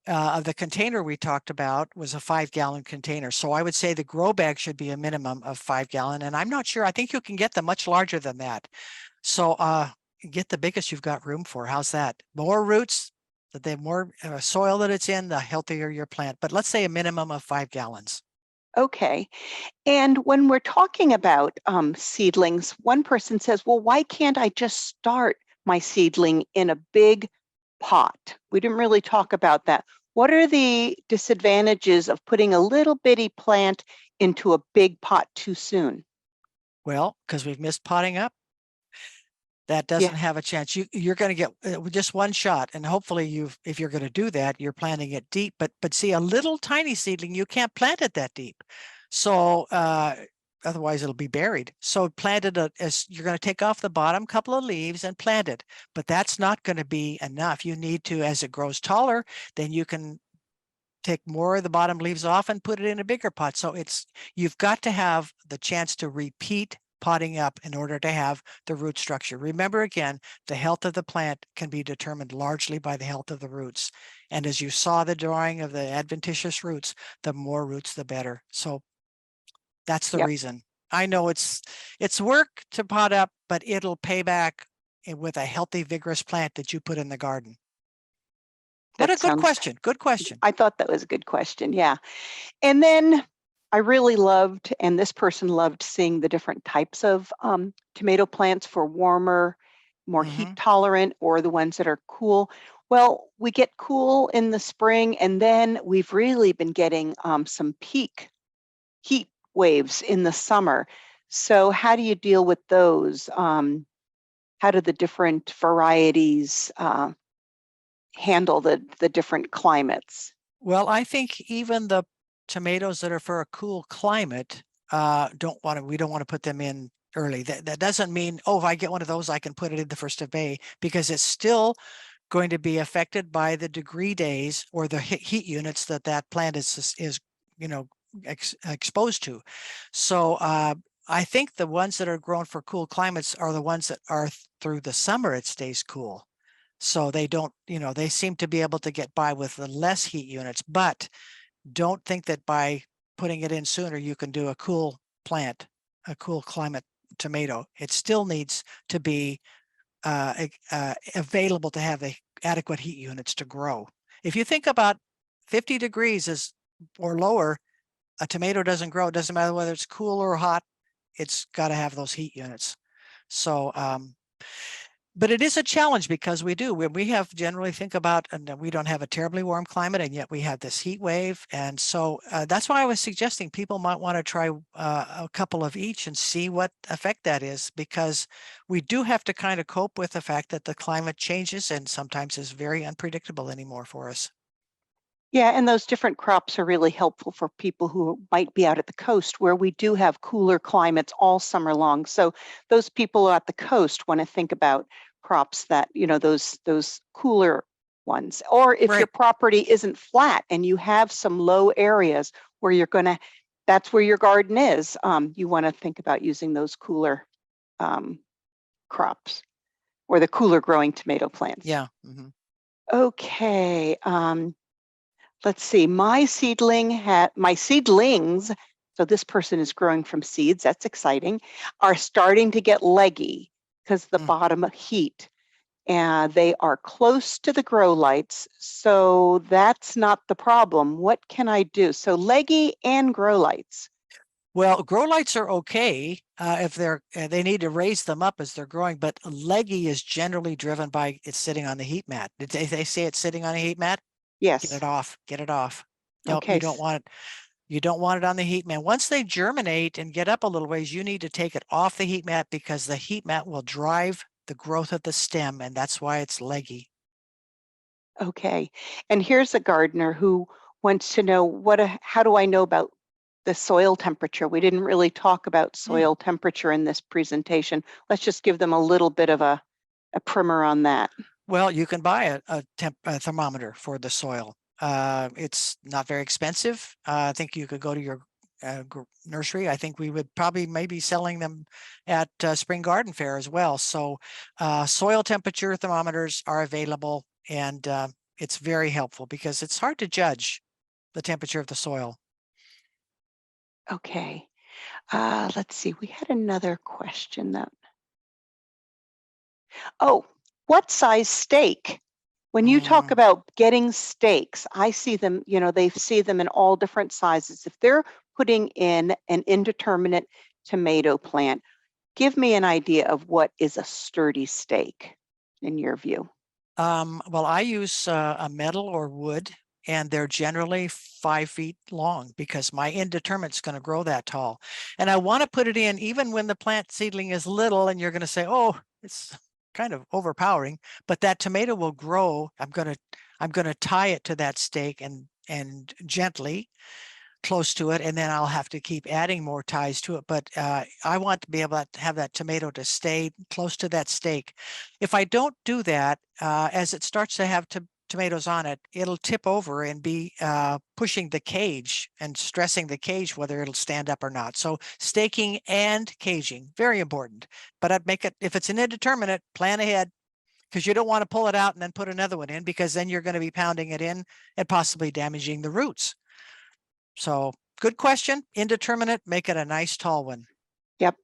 of the container we talked about was a 5-gallon container. So I would say the grow bag should be a minimum of 5-gallon. And I'm not sure, I think you can get them much larger than that. So get the biggest you've got room for. How's that? More roots, the more soil that it's in, the healthier your plant. But let's say a minimum of 5 gallons. Okay. And when we're talking about seedlings, one person says, well, why can't I just start my seedling in a big pot? We didn't really talk about that. What are the disadvantages of putting a little bitty plant into a big pot too soon? Well, because we've missed potting up, that Yeah, doesn't have a chance. You're going to get just one shot, and hopefully if you're going to do that, you're planting it deep. But see, a little tiny seedling, you can't plant it that deep. So otherwise it'll be buried. So plant it as you're going to take off the bottom couple of leaves and plant it. But that's not going to be enough. You need to, as it grows taller, then you can take more of the bottom leaves off and put it in a bigger pot. So you've got to have the chance to repeat potting up in order to have the root structure. Remember again, the health of the plant can be determined largely by the health of the roots. And as you saw the drawing of the adventitious roots, the more roots, the better. So that's the yep, reason. I know it's work to pot up, but it'll pay back with a healthy, vigorous plant that you put in the garden. What a that good sounds, question. Good question. I thought that was a good question. Yeah. And then I really loved, and this person loved seeing the different types of tomato plants for warmer, more heat Mm-hmm. tolerant, or the ones that are cool. Well, we get cool in the spring, and then we've really been getting some peak heat waves in the summer. So how do you deal with those? How do the different varieties handle the different climates? Well, I think even the tomatoes that are for a cool climate we don't want to put them in early. That doesn't mean, oh, if I get one of those, I can put it in the 1st of May, because it's still going to be affected by the degree days or the heat units that plant is exposed to. So I think the ones that are grown for cool climates are the ones that are through the summer it stays cool. So they don't, they seem to be able to get by with the less heat units, but don't think that by putting it in sooner, you can do a cool plant, a cool climate tomato. It still needs to be available to have the adequate heat units to grow. If you think about 50 degrees or lower, a tomato doesn't grow. It doesn't matter whether it's cool or hot. It's got to have those heat units. So but it is a challenge because we have generally think about, and we don't have a terribly warm climate, and yet we have this heat wave. And so that's why I was suggesting people might want to try a couple of each and see what effect that is, because we do have to kind of cope with the fact that the climate changes and sometimes is very unpredictable anymore for us. Yeah, and those different crops are really helpful for people who might be out at the coast where we do have cooler climates all summer long. So those people at the coast want to think about crops that, those cooler ones. Or if your Right. property isn't flat and you have some low areas where that's where your garden is, you want to think about using those cooler um, crops or the cooler growing tomato plants. Yeah. Mm-hmm. Okay. Let's see, my seedlings, so this person is growing from seeds, that's exciting, are starting to get leggy because the Mm. bottom of heat. And they are close to the grow lights, so that's not the problem. What can I do? So leggy and grow lights. Well, grow lights are okay if they need to raise them up as they're growing, but leggy is generally driven by it's sitting on the heat mat. Did they say it's sitting on a heat mat? Get Yes. it off. Get it off. Nope, Okay. you don't want it. You don't want it on the heat mat. Once they germinate and get up a little ways, you need to take it off the heat mat because the heat mat will drive the growth of the stem, and that's why it's leggy. Okay. And here's a gardener who wants to know how do I know about the soil temperature? We didn't really talk about Hmm. soil temperature in this presentation. Let's just give them a little bit of a primer on that. Well, you can buy a thermometer for the soil. It's not very expensive. I think you could go to your nursery. I think we would probably maybe selling them at Spring Garden Fair as well. So soil temperature thermometers are available, and it's very helpful because it's hard to judge the temperature of the soil. Okay. Let's see. We had another question that. Oh, what size stake? When you talk Mm, about getting stakes, I see them, they see them in all different sizes. If they're putting in an indeterminate tomato plant, give me an idea of what is a sturdy stake in your view. well, I use a metal or wood, and they're generally 5 feet long because my indeterminate is going to grow that tall. And I want to put it in even when the plant seedling is little, and you're going to say, oh, it's kind of overpowering, but that tomato will grow. I'm going to tie it to that stake and gently close to it, and then I'll have to keep adding more ties to it. But I want to be able to have that tomato to stay close to that stake. If I don't do that, as it starts to have tomatoes on it, it'll tip over and be pushing the cage and stressing the cage whether it'll stand up or not. So staking and caging, very important. But I'd make it, if it's an indeterminate, plan ahead, because you don't want to pull it out and then put another one in, because then you're going to be pounding it in and possibly damaging the roots. So good question. Indeterminate, make it a nice tall one. Yep.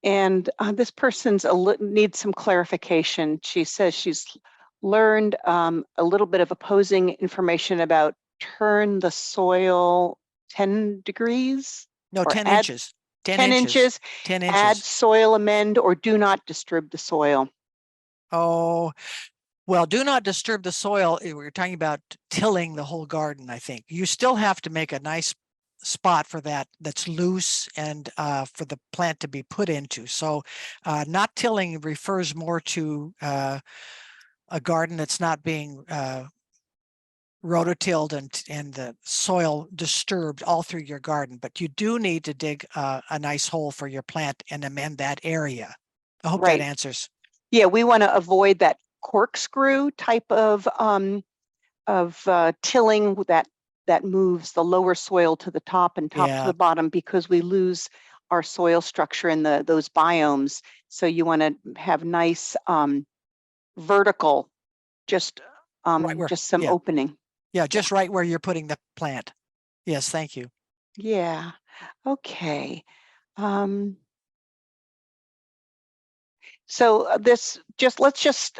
And this person's needs some clarification. She says she's learned a little bit of opposing information about turn the soil 10 degrees No, or 10 add inches, 10 10 inches, inches, 10 add inches. soil amend, or do not disturb the soil. Oh, well, do not disturb the soil. We're talking about tilling the whole garden, I think. You still have to make a nice spot for that that's loose and for the plant to be put into. So not tilling refers more to a garden that's not being rototilled and the soil disturbed all through your garden, but you do need to dig a nice hole for your plant and amend that area. I hope that Right. answers. Yeah, we want to avoid that corkscrew type of tilling that moves the lower soil to the top and top to Yeah, the bottom, because we lose our soil structure in those biomes. So you want to have nice vertical, just right where, just some yeah, opening. yeah, Yeah. just right where you're putting the plant. Yes, thank you. Yeah. Okay. Um, So let's just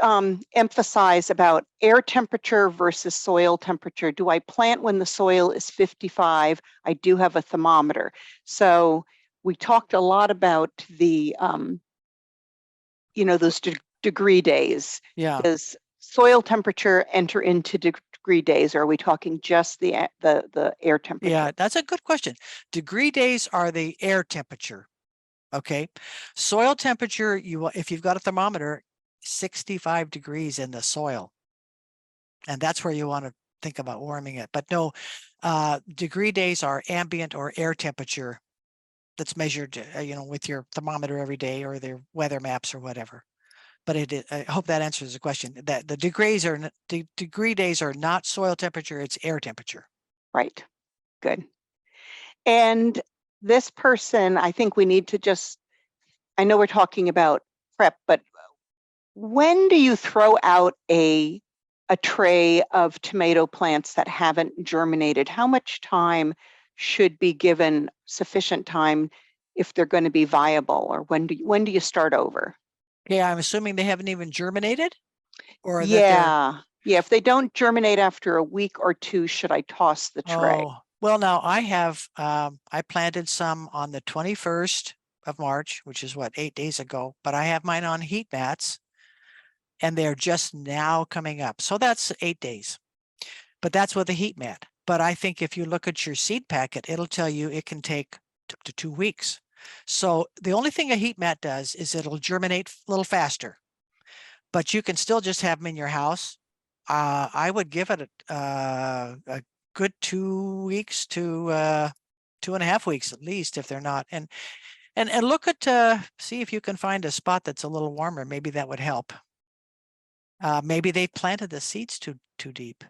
emphasize about air temperature versus soil temperature. Do I plant when the soil is 55? I do have a thermometer. So we talked a lot about the, those degree days. Yeah, Does soil temperature enter into degree days, or are we talking just the air temperature? yeah, that's a good question. Degree days are the air temperature. Okay. Soil temperature, if you've got a thermometer, 65 degrees in the soil. And that's where you want to think about warming it. But no, degree days are ambient or air temperature that's measured, with your thermometer every day or their weather maps or whatever. But I hope that answers the question. That the degree days are not soil temperature; it's air temperature. Right. Good. And this person, I think we need to just, I know we're talking about prep, but when do you throw out a tray of tomato plants that haven't germinated? How much time should be given, sufficient time, if they're going to be viable, or when do you start over? Yeah, I'm assuming they haven't even germinated, or that they're. Yeah. Yeah, if they don't germinate after a week or two, should I toss the tray? Oh, well, now I planted some on the 21st of March, which is what, 8 days ago, but I have mine on heat mats and they're just now coming up. So that's 8 days, but that's with a heat mat. But I think if you look at your seed packet, it'll tell you it can take up to 2 weeks. So the only thing a heat mat does is it'll germinate a little faster, but you can still just have them in your house. I would give it a good 2 weeks to 2.5 weeks at least, if they're not. And look at see if you can find a spot that's a little warmer. Maybe that would help. Maybe they planted the seeds too deep. It's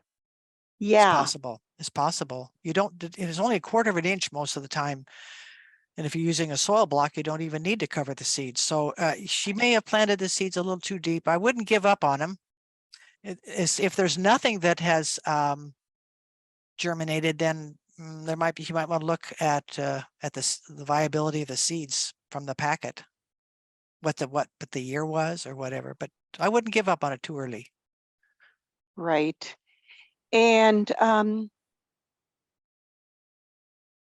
Yeah. possible. It's possible. You don't. It is only a quarter of an inch most of the time. And if you're using a soil block, you don't even need to cover the seeds. So she may have planted the seeds a little too deep. I wouldn't give up on them. if there's nothing that has germinated, then there might be, you might want to look at the viability of the seeds from the packet, what the year was or whatever. But I wouldn't give up on it too early. Right. And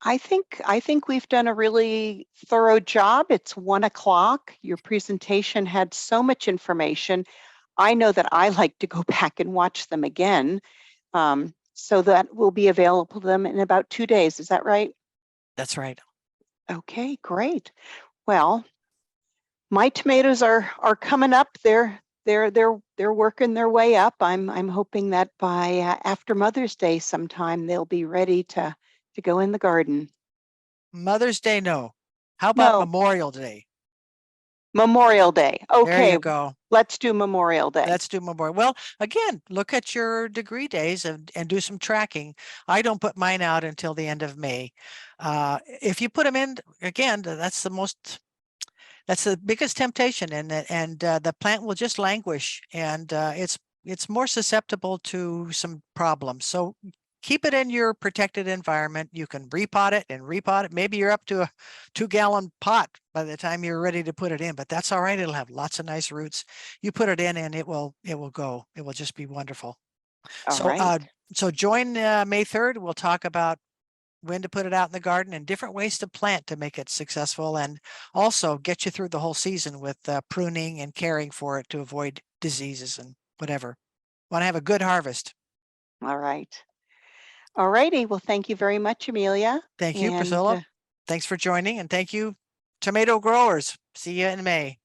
I think we've done a really thorough job. It's 1 o'clock. Your presentation had so much information. I know that I like to go back and watch them again. So that will be available to them in about 2 days. Is that right? That's right. Okay, great. Well, my tomatoes are coming up. They're working their way up. I'm hoping that by after Mother's Day sometime they'll be ready to go in the garden. Mother's Day, no. How about No, Memorial Day? Memorial Day. There Okay, you go. let's do Memorial Day. Let's do Memorial. Well, again, look at your degree days and do some tracking. I don't put mine out until the end of May. If you put them in, again, that's the biggest temptation, and the plant will just languish, and it's more susceptible to some problems. So keep it in your protected environment. You can repot it and repot it. Maybe you're up to a 2-gallon pot by the time you're ready to put it in, but that's all right. It'll have lots of nice roots. You put it in and it will go. It will just be wonderful. All right. So join May 3rd. We'll talk about when to put it out in the garden and different ways to plant to make it successful, and also get you through the whole season with pruning and caring for it to avoid diseases and whatever. Want to have a good harvest. All right. All righty. Well, thank you very much, Amelia. Thank you, And Priscilla. Thanks for joining, and thank you, tomato growers. See you in May.